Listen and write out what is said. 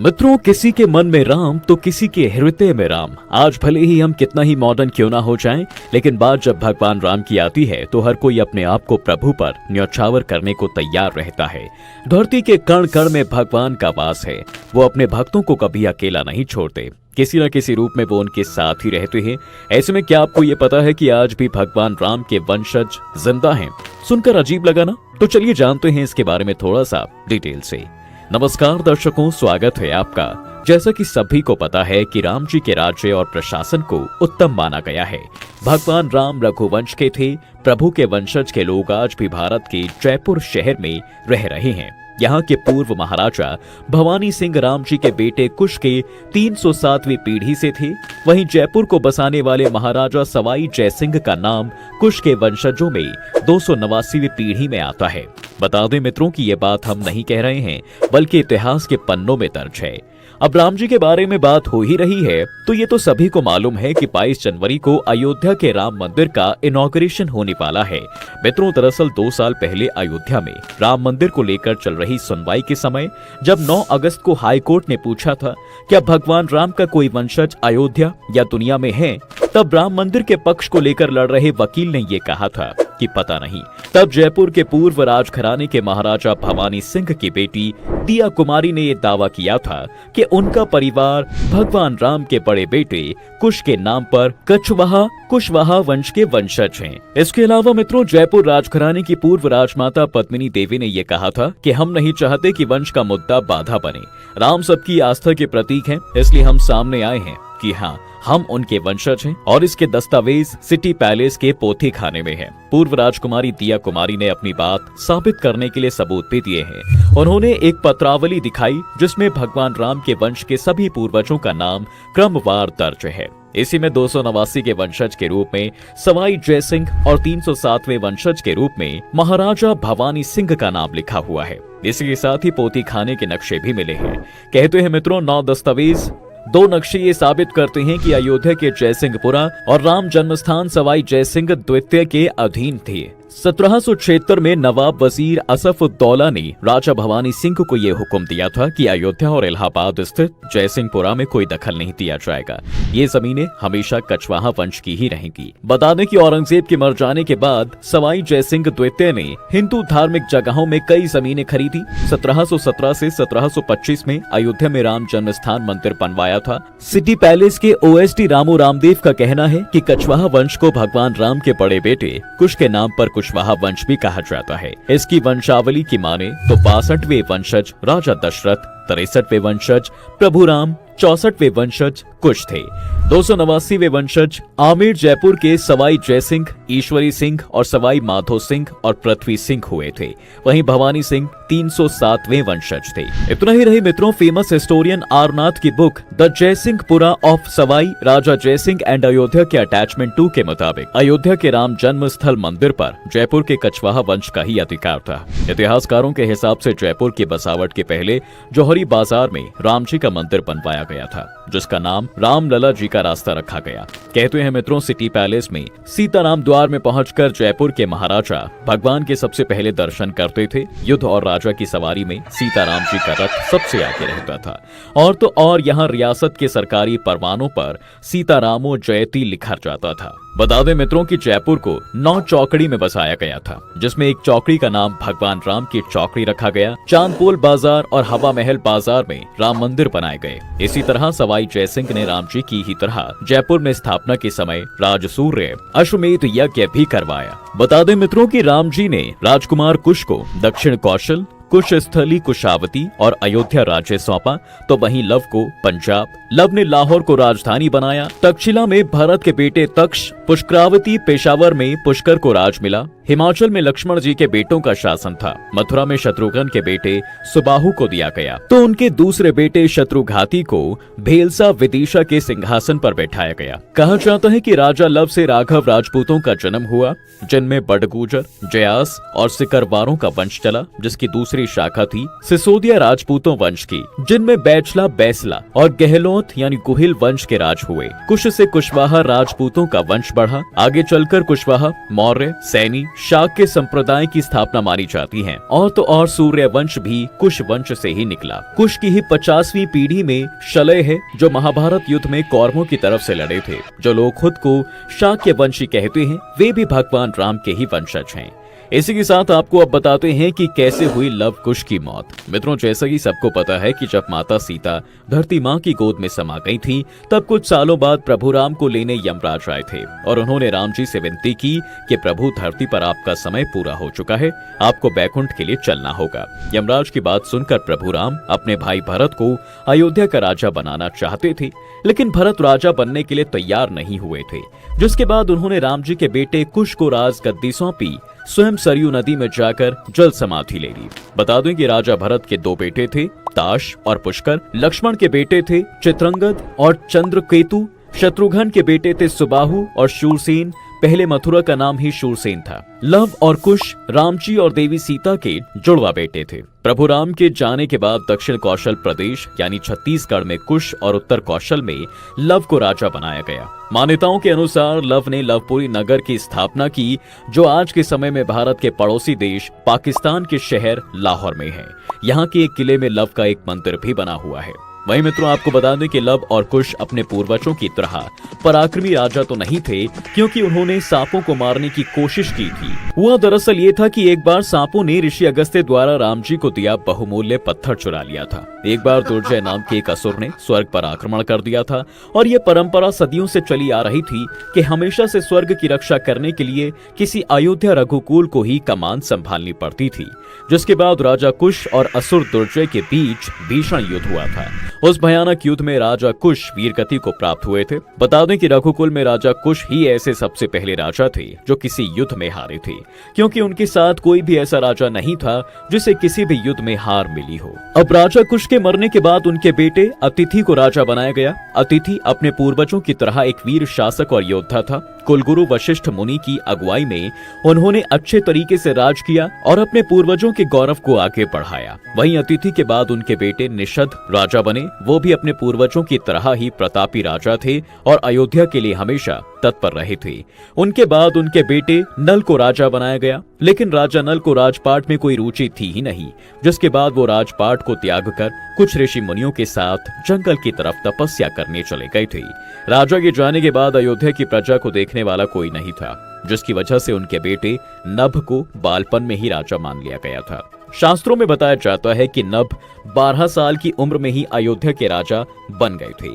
मित्रों, किसी के मन में राम तो किसी के हृदय में राम। आज भले ही हम कितना ही मॉडर्न क्यों ना हो जाएं, लेकिन बात जब भगवान राम की आती है तो हर कोई अपने आप को प्रभु पर न्यौछावर करने को तैयार रहता है। धरती के कण कण में भगवान का वास है। वो अपने भक्तों को कभी अकेला नहीं छोड़ते, किसी न किसी रूप में वो उनके साथ ही रहते हैं। ऐसे में क्या आपको ये पता है कि आज भी भगवान राम के वंशज जिंदा हैं? सुनकर अजीब लगा ना? तो चलिए जानते हैं इसके बारे में थोड़ा सा डिटेल से। नमस्कार दर्शकों, स्वागत है आपका। जैसा कि सभी को पता है कि राम जी के राज्य और प्रशासन को उत्तम माना गया है। भगवान राम रघुवंश के थे। प्रभु के वंशज के लोग आज भी भारत के जयपुर शहर में रह रहे हैं। यहाँ के पूर्व महाराजा भवानी सिंह राम जी के बेटे कुश के 307वीं पीढ़ी से थे। वहीं जयपुर को बसाने वाले महाराजा सवाई जयसिंह का नाम कुश के वंशजों में 289वीं पीढ़ी में आता है। बता दें मित्रों कि ये बात हम नहीं कह रहे हैं, बल्कि इतिहास के पन्नों में दर्ज है। अब राम जी के बारे में बात हो ही रही है तो ये तो सभी को मालूम है कि 22 जनवरी को अयोध्या के राम मंदिर का इनॉग्रेशन होने वाला है। मित्रों, दरअसल 2 साल पहले अयोध्या में राम मंदिर को लेकर चल रही सुनवाई के समय जब 9 अगस्त को हाई कोर्ट ने पूछा था क्या भगवान राम का कोई वंशज अयोध्या या दुनिया में है, तब राम मंदिर के पक्ष को लेकर लड़ रहे वकील ने ये कहा था कि पता नहीं। तब जयपुर के पूर्व राजघराने के महाराजा भवानी सिंह की बेटी दिया कुमारी ने यह दावा किया था कि उनका परिवार भगवान राम के बड़े बेटे कुश के नाम पर कुशवाहा वंश के वंशज हैं। इसके अलावा मित्रों, जयपुर राजघराने की पूर्व राजमाता पद्मिनी देवी ने यह कहा था कि हम नहीं चाहते कि वंश का मुद्दा बाधा बने। राम सबकी आस्था के प्रतीक हैं, इसलिए हम सामने आए हैं कि हाँ, हम उनके वंशज हैं और इसके दस्तावेज सिटी पैलेस के पोथी खाने में हैं। पूर्व राजकुमारी दिया कुमारी ने अपनी बात साबित करने के लिए सबूत भी दिए हैं। उन्होंने एक पत्रावली दिखाई जिसमें भगवान राम के वंश के सभी पूर्वजों का नाम क्रमवार दर्ज है। इसी में 289 के वंशज के रूप में सवाई जयसिंह और 307वें वंशज के रूप में महाराजा भवानी सिंह का नाम लिखा हुआ है। इसी के साथ ही पोथी खाने के नक्शे भी मिले हैं। कहते हैं मित्रों, 9 दस्तावेज 2 नक्शे ये साबित करते हैं कि अयोध्या के जयसिंहपुरा और राम जन्मस्थान सवाई जयसिंह द्वितीय के अधीन थे। 1776 में नवाब वजीर असफउद्दौला ने राजा भवानी सिंह को यह हुक्म दिया था कि अयोध्या और इलाहाबाद स्थित जयसिंहपुरा में कोई दखल नहीं दिया जाएगा। ये जमीनें हमेशा कछवाहा वंश की ही रहेंगी। बता दें कि औरंगजेब के मर जाने के बाद सवाई जयसिंह द्वितीय ने हिंदू धार्मिक जगहों में कई जमीनें खरीदी। 1717 से 1725 में अयोध्या में राम जन्मस्थान मंदिर बनवाया था। सिटी पैलेस के ओएसडी रामू रामदेव का कहना है कि कछवाहा वंश को भगवान राम के बड़े बेटे कुश के नाम पर कुशवाहा वंश भी कहा जाता है। इसकी वंशावली की माने तो 62वें वंशज राजा दशरथ, 63वें वंशज प्रभु राम, 64वें वंशज कुश थे। 289वें वंशज आमेर जयपुर के सवाई जयसिंह, ईश्वरी सिंह और सवाई माधो सिंह और पृथ्वी सिंह हुए थे। वहीं भवानी सिंह 307वें वंशज थे। इतना ही नहीं मित्रों, फेमस हिस्टोरियन आरनाथ की book the Jaisinghpura of Sawai Raja Jai Singh and Ayodhya के अटैचमेंट 2 के मुताबिक अयोध्या के राम जन्म स्थल मंदिर पर जयपुर के कछवाहा वंश का ही अधिकार था। इतिहासकारों के हिसाब से जयपुर की बसावट के पहले जौहरी बाजार में राम जी का मंदिर बनवाया गया था, जिसका नाम राम लला जी का रास्ता रखा गया। कहते हैं मित्रों, सिटी पैलेस में सीताराम द्वार में पहुंचकर जयपुर के महाराजा भगवान के सबसे पहले दर्शन करते थे। युद्ध और राजा की सवारी में सीताराम जी का रथ सबसे आगे रहता था। और तो और यहाँ रियासत के सरकारी परवानों पर सीतारामो जयती लिखा जाता था। बता दें मित्रों कि जयपुर को 9 चौकड़ी में बसाया गया था, जिसमें एक चौकड़ी का नाम भगवान राम की चौकड़ी रखा गया। चांदपोल बाजार और हवा महल बाजार में राम मंदिर बनाए गए। इसी तरह सवाई जयसिंह ने राम जी की ही तरह जयपुर में स्थापना के समय राजसूर्य अश्वमेध यज्ञ भी करवाया। बता दें मित्रों कि राम जी ने राजकुमार कुश को दक्षिण कौशल, कुश स्थली कुशावती और अयोध्या राज्य सौंपा, तो वहीं लव को पंजाब, लव ने लाहौर को राजधानी बनाया। तक्षशिला में भरत के बेटे तक्ष, पुष्करावती पेशावर में पुष्कर को राज मिला। हिमाचल में लक्ष्मण जी के बेटों का शासन था। मथुरा में शत्रुघ्न के बेटे सुबाहु को दिया गया, तो उनके दूसरे बेटे शत्रुघाती को भेलसा विदिशा के सिंहासन पर बैठाया गया। कहा जाता है कि राजा लव से राघव राजपूतों का जन्म हुआ, जिनमें बड़गुजर, जयास और सिकरवारों का वंश चला, जिसकी दूसरी दूसरी शाखा थी सिसोदिया राजपूतों वंश की, जिनमें बैचला, बैसला और गहलोत यानी गुहिल वंश के राज हुए। कुश से कुशवाहा राजपूतों का वंश बढ़ा। आगे चलकर कुशवाहा, मौर्य, सैनी, शाक्य संप्रदाय की स्थापना मानी जाती है। और तो और सूर्य वंश भी कुश वंश से ही निकला। कुश की ही 50वीं पीढ़ी में शलय है, जो महाभारत युद्ध में कौरवों की तरफ से लड़े थे। जो लोग खुद को शाक्य वंशी कहते हैं, वे भी भगवान राम के ही वंशज हैं। इसी के साथ आपको अब बताते हैं कि कैसे हुई लव कुश की मौत। मित्रों, जैसा कि सबको पता है कि जब माता सीता धरती माँ की गोद में समा गई थी, तब कुछ सालों बाद प्रभु राम को लेने यमराज आए थे और उन्होंने राम जी से विनती की कि प्रभु, धरती पर आपका समय पूरा हो चुका है, आपको बैकुंठ के लिए चलना होगा। यमराज की बात सुनकर प्रभु राम अपने भाई भरत को अयोध्या का राजा बनाना चाहते थे, लेकिन भरत राजा बनने के लिए तैयार नहीं हुए थे। जिसके बाद उन्होंने राम जी के बेटे कुश को राजगद्दी सौंपी, स्वयं सरयू नदी में जाकर जल समाधि ले ली। बता दें कि राजा भरत के 2 बेटे थे, ताश और पुष्कर। लक्ष्मण के बेटे थे चित्रंगद और चंद्रकेतु। शत्रुघ्न के बेटे थे सुबाहु और शूरसेन। पहले मथुरा का नाम ही शूरसेन था। लव और कुश रामजी और देवी सीता के जुड़वा बेटे थे। प्रभु राम के जाने के बाद दक्षिण कौशल प्रदेश यानी छत्तीसगढ़ में कुश और उत्तर कौशल में लव को राजा बनाया गया। मान्यताओं के अनुसार लव ने लवपुरी नगर की स्थापना की, जो आज के समय में भारत के पड़ोसी देश पाकिस्तान के शहर लाहौर में है। यहाँ के एक किले में लव का एक मंदिर भी बना हुआ है। वहीं मित्रों, आपको बता दें कि लव और कुश अपने पूर्वजों की तरह पराक्रमी राजा तो नहीं थे, क्योंकि उन्होंने सांपों को मारने की कोशिश की थी। हुआ दरअसल ये था कि एक बार सांपों ने ऋषि अगस्त्य द्वारा राम जी को दिया बहुमूल्य पत्थर चुरा लिया था। एक बार दुर्जय नाम के एक असुर ने स्वर्ग पर आक्रमण कर दिया था और ये परंपरा सदियों से चली आ रही थी कि हमेशा से स्वर्ग की रक्षा करने के लिए किसी अयोध्या रघुकुल को ही कमान संभालनी पड़ती थी। जिसके बाद राजा कुश और असुर दुर्जय के बीच भीषण युद्ध हुआ था। उस भयानक युद्ध में राजा कुश वीरगति को प्राप्त हुए थे। बता दें कि रघुकुल में राजा कुश ही ऐसे सबसे पहले राजा थे जो किसी युद्ध में हारे थे, क्योंकि उनके साथ कोई भी ऐसा राजा नहीं था जिसे किसी भी युद्ध में हार मिली हो। अब राजा कुश के मरने के बाद उनके बेटे अतिथि को राजा बनाया गया। अतिथि अपने पूर्वजों की तरह एक वीर शासक और योद्धा था। कुलगुरु वशिष्ठ मुनि की अगुवाई में उन्होंने अच्छे तरीके से राज किया और अपने पूर्वजों के गौरव को आगे बढ़ाया। वहीं अतिथि के बाद उनके बेटे निषद राजा बने। वो भी अपने पूर्वजों की तरह ही प्रतापी राजा थे और अयोध्या के लिए हमेशा तत्पर रहे थे। उनके बाद उनके बेटे नल को राजा बनाया गया, लेकिन राजा नल को राजपाट में कोई रुचि थी ही नहीं। जिसके बाद वो राजपाट को त्याग कर कुछ ऋषि मुनियों के साथ जंगल की तरफ तपस्या करने चले गए थे। राजा के जाने के बाद अयोध्या की प्रजा को देखने वाला कोई नहीं था, जिसकी वजह से उनके बेटे नभ को बालपन में ही राजा मान लिया गया था। शास्त्रों में बताया जाता है कि नभ 12 साल की उम्र में ही अयोध्या के राजा बन गए थे।